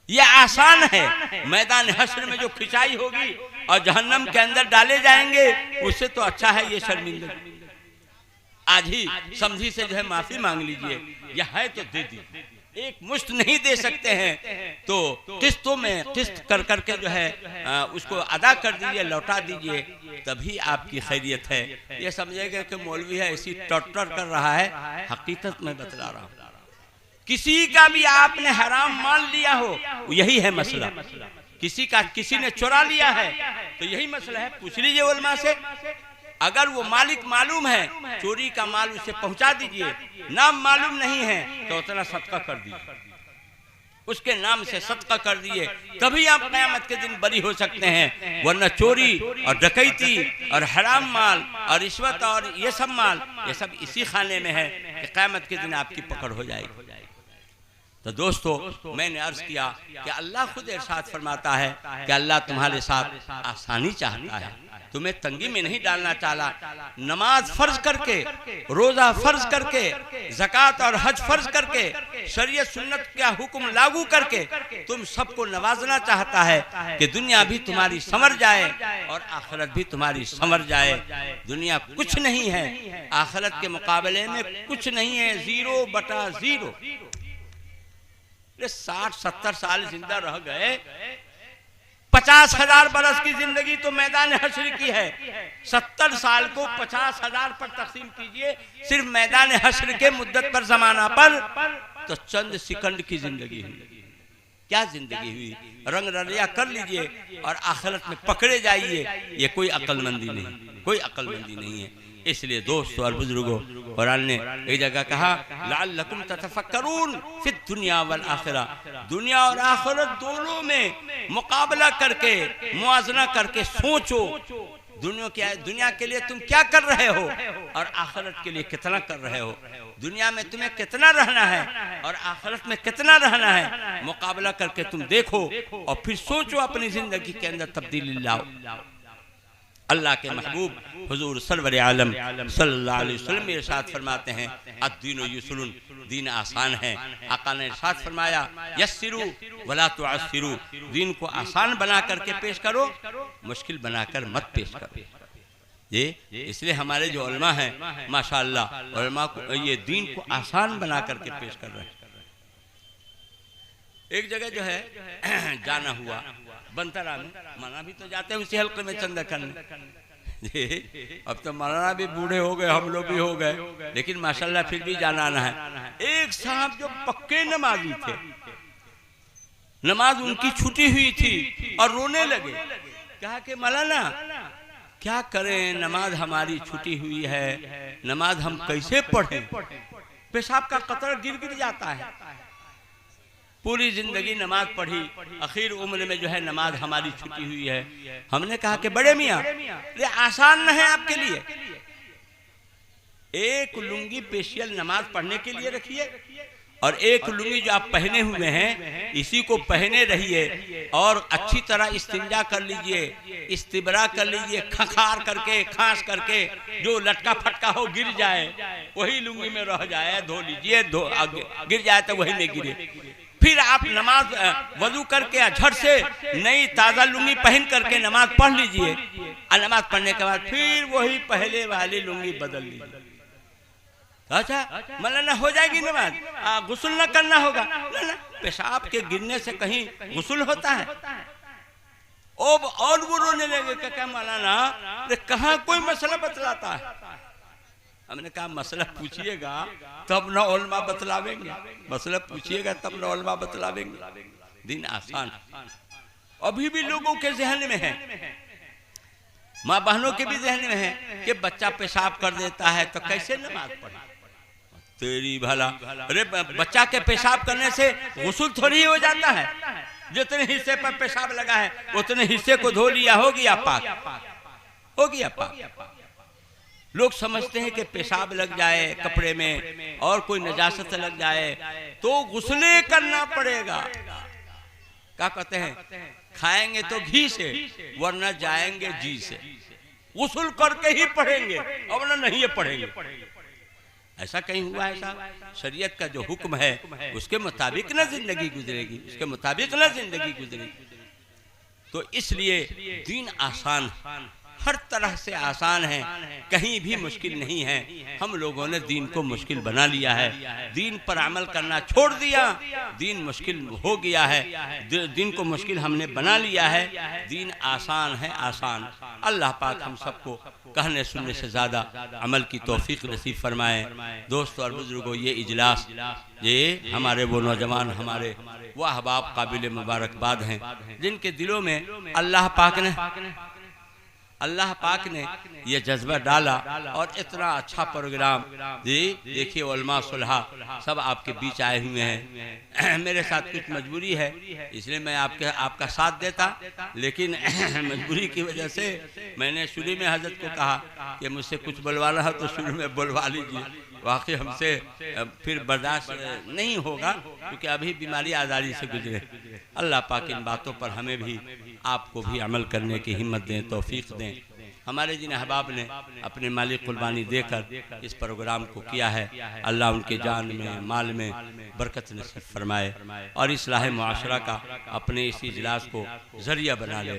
ये आसान है। मैदान हश्र में जो खिंचाई होगी और जहन्नम के अंदर डाले जाएंगे, उससे तो अच्छा है ये शर्मिंदगी। आज ही समझी से जो है माफी मांग लीजिए, यह है तो दे दीजिए। एक मुश्त नहीं दे सकते हैं तो किस्तों में किस्त कर करके जो है उसको अदा कर दीजिए, लौटा दीजिए, तभी आपकी खैरियत है। ये समझेगा कि मौलवी है ऐसी टॉटर कर रहा है, हकीकत में बतला रहा हूँ। किसी का भी आपने हराम मान लिया हो, यही है मसला। किसी ने चुरा लिया है तो यही मसला है। पूछ लीजिए उलमा से, अगर वो मालिक मालूम है, चोरी का माल उसे पहुंचा दीजिए, नाम मालूम नहीं है तो उतना सदका कर दीजिए, उसके नाम से सदका कर दिए, तभी आप क़यामत के दिन बरी हो सकते हैं। वरना चोरी और डकैती और हराम माल और रिश्वत और ये सब माल, ये सब इसी खाने में है कि क़यामत के दिन आपकी पकड़ हो जाएगी। तो दोस्तों, मैंने अर्ज किया कि अल्लाह खुद इरशाद फरमाता है कि अल्लाह तुम्हारे साथ आसानी चाहता है, तुम्हें तंगी में नहीं डालना चाहा। नमाज फर्ज करके, रोजा फर्ज करके, ज़कात और हज फर्ज करके, शरीयत सुन्नत का हुक्म लागू करके तुम सबको नवाजना चाहता है कि दुनिया भी तुम्हारी संवर जाए और आखिरत भी तुम्हारी संवर जाए। दुनिया कुछ नहीं है, आखिरत के मुकाबले में कुछ नहीं है, 0/0। 60-70 साल जिंदा रह गए, 50,000 बरस की जिंदगी तो मैदान हश्र की है। 70 साल को 50,000 पर तकसीम कीजिए, सिर्फ मैदान हश्र के मुद्दत पर, जमाना पर, तो चंद सेकंड की जिंदगी हुई। क्या जिंदगी हुई? रंग रलिया कर लीजिए और आखिरत में पकड़े जाइए। ये कोई अक्लमंदी नहीं, कोई अक्लमंदी नहीं है। इसलिए दोस्तों और बुजुर्गों, कुरान ने एक जगह कहा लअल्लकुम ततफक्करून फिद दुनिया वल आखिरा, दुनिया और आखिरत दोनों में मुकाबला करके, मुआजना करके सोचो। दुनिया के लिए तुम क्या कर रहे हो और आखिरत के लिए कितना कर रहे हो। दुनिया में तुम्हें कितना रहना है और आखिरत में कितना रहना है, मुकाबला करके तुम देखो और फिर सोचो अपनी जिंदगी के अंदर तब्दीली लाओ। अल्लाह के महबूब हुजूर सरवर आलम सल्लल्लाहु अलैहि वसल्लम इरशाद फरमाते हैं, अद्दीनु युसरुन, दीन आसान है। आका ने इरशाद फरमाया, यस्सिरू वला तुअस्सिरू, दीन को आसान बना करके पेश करो, मुश्किल बनाकर मत पेश करो। ये इसलिए हमारे जो उलमा हैं माशाअल्लाह, उलमा को ये दीन को आसान बना करके पेश कर रहे हैं। एक जगह जो है जाना हुआ बंतरा में, मना भी तो जाते हैं उसी हल्के में चंदा करने। अब तो मौलाना भी बूढ़े हो गए, हम लोग भी हो गए, लेकिन माशाल्लाह फिर भी जाना आना है। एक साहब जो पक्के नमाजी थे, नमाज उनकी छुटी हुई थी और रोने लगे। कहा कि मौलाना क्या करें, नमाज हमारी छुटी हुई है, नमाज हम कैसे पढ़ें, पेशाब का कतरा गिर गिर जाता है। पूरी जिंदगी नमाज पढ़ी, आखिर उम्र में जो है नमाज हमारी छुटी हुई है। हमने कहा कि बड़े मियाँ ये आसान न है आपके लिए, एक लुंगी स्पेशल नमाज पढ़ने के लिए रखिए और एक लुंगी जो आप पहने हुए हैं इसी को पहने रहिए और अच्छी तरह इस्तिंजा कर लीजिए, इस्तिबरा कर लीजिए, खखार करके खांस करके, जो लटका फटका हो गिर जाए वही लुंगी में रह जाए, धो लीजिए, गिर जाए तो वही में गिरे। फिर आप नमाज वजू करके झट से नई ताज़ा लुंगी पहन करके नमाज पढ़ लीजिए और नमाज पढ़ने के बाद फिर वही पहले वाली लुंगी बदल लीजिए। अच्छा मौलाना हो जाएगी नमाज, गुस्ल न करना होगा? ना, पेशाब के गिरने से कहीं गुस्ल होता है? और वो रोने लगे, क्या मौलाना कहाँ कोई मसला बतलाता है? हमने कहा मसला पूछिएगा तब न उलमा बतलावेंगे, मसला पूछिएगा तब न उलमा बतलावेंगे। दिन आसान अभी भी लोगों के जहन में है, माँ बहनों के भी जहन में है कि बच्चा पेशाब कर देता है तो कैसे नमाज पढ़े। तेरी भला, अरे बच्चा के पेशाब करने से गुस्ल थोड़ी हो जाता है, जितने हिस्से पर पेशाब लगा है उतने हिस्से को धो लिया, हो गया पाक, हो गया पाक। लोग समझते हैं कि पेशाब लग जाए कपड़े में और कोई नजासत लग जाए तो गुस्ले करना पड़ेगा। क्या कहते हैं, खाएंगे तो घी से वरना जाएंगे जी से, गुस्ल करके ही पढ़ेंगे वरना नहीं पढ़ेंगे। ऐसा कहीं हुआ? ऐसा शरीयत का जो हुक्म है उसके मुताबिक ना जिंदगी गुजरेगी, उसके मुताबिक ना जिंदगी गुजरेगी। तो इसलिए दीन आसान, हर तरह से आसान है, कहीं भी मुश्किल नहीं है। हम लोगों ने दीन को मुश्किल बना लिया है, दीन पर अमल करना छोड़ दिया, दीन मुश्किल हो गया है, दीन को मुश्किल हमने बना लिया है। दीन आसान है, आसान। अल्लाह पाक हम सबको कहने सुनने से ज़्यादा अमल की तौफीक नसीब फरमाए। दोस्तों और बुजुर्गों, ये इजलास, ये हमारे वो नौजवान, हमारे वो अहबाब काबिल मुबारकबाद हैं जिनके दिलों में अल्लाह पाक ने ये जज्बा डाला और इतना अच्छा प्रोग्राम। जी देखिए, उलमा सुलहा सब आपके बीच आए हुए हैं। मेरे साथ कुछ मजबूरी है इसलिए मैं आपका साथ देता, लेकिन मजबूरी की वजह से मैंने शुरू में हजरत को कहा कि मुझसे कुछ बुलवाना है तो शुरू में बुलवा लीजिए, वाकई हमसे फिर बर्दाश्त नहीं होगा क्योंकि अभी बीमारी आज़ादी से गुजरे। अल्लाह पाक इन बातों पर हमें भी आपको भी अमल करने की हिम्मत दें, तौफीक दें। हमारे जिन अहबाब ने अपने माली कुर्बानी देकर इस प्रोग्राम को किया है, अल्लाह उनके जान में माल में बरकत नसीब फरमाए और इस्लाह मुआशरा का अपने इस इजलास को ज़रिया बना ले।